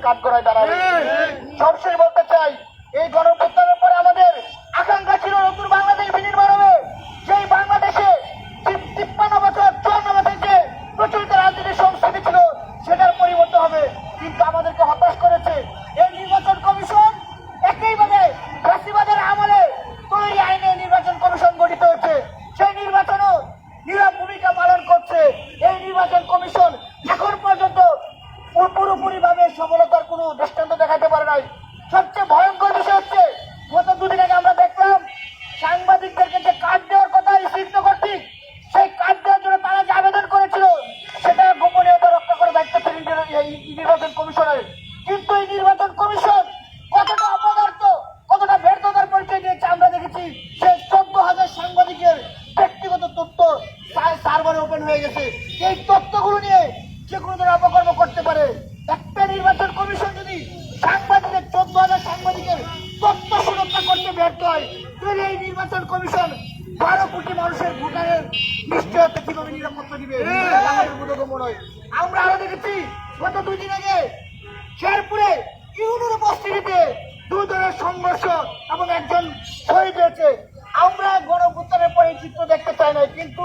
কাঠগড়ায় দাঁড়াবে। সবশেষ বলতে চাই, এই গণঅভ্যুত্থানের পরে আমাদের আকাঙ্ক্ষা ছিল নতুন বাংলাদেশ বিনির্মাণ হবে। সেই বাংলাদেশে 53 বছর 54 বছর যে প্রচলিত রাজনীতির সংস্কৃতি ছিল সেটার পরিবর্তন হবে, কিন্তু আমাদেরকে হতাশ করেছে এই নির্বাচন কমিশন। একইভাবে ফ্যাসিবাদের আমলে তৈরি আইনে নির্বাচন কমিশন গঠিত হয়েছে, সেই নির্বাচনও নীরব ভূমিকা পালন করছে। এই নির্বাচন কমিশন এখন পর্যন্ত পুরোপুরি ভাবে সফলতার কোনো দৃষ্টান্ত দেখাতে পারে নাই। সবচেয়ে ভয়ঙ্কর বিষয় হচ্ছে, গত দুদিন আগে আমরা দেখলাম সাংবাদিকদেরকে যে কার্ড দেওয়ার কথা স্বীকৃত কর্তৃক, সেই কার্ড দেওয়ার জন্য তারা যে আবেদন করেছিল সেটা গোপনীয়তা রক্ষা করে দায়িত্ব ছিল নির্বাচন কমিশনের। কিন্তু এই নির্বাচন কমিশন কতটা অপদার্থ, কতটা ব্যর্থতার পরিচয় দিয়েছে আমরা দেখেছি। সে 14,000 সাংবাদিকের ব্যক্তিগত তথ্য সার্ভারে ওপেন হয়ে গেছে। এই তথ্যগুলো নিয়ে যে কোনো ধরনের অপকর্ম করতে পারে। একটা নির্বাচন কমিশন যদি সাংবাদিকের 14,000 সাংবাদিকের তথ্য সুরক্ষা করতে ব্যর্থ হয়, তাহলে এই নির্বাচন কমিশন 12 কোটি মানুষের ভোটারের নিশ্চয়তা কিভাবে নিরাপত্তা দিবে? আমরা আরো দেখেছি গত 2 দিন আগে শেরপুরে ইউনুর উপস্থিতিতে 2 দলের সংঘর্ষ এবং একজন শহীদ হয়েছে। আমরা গণঅভ্যুত্থানের পরে চিত্র দেখতে চাই না, কিন্তু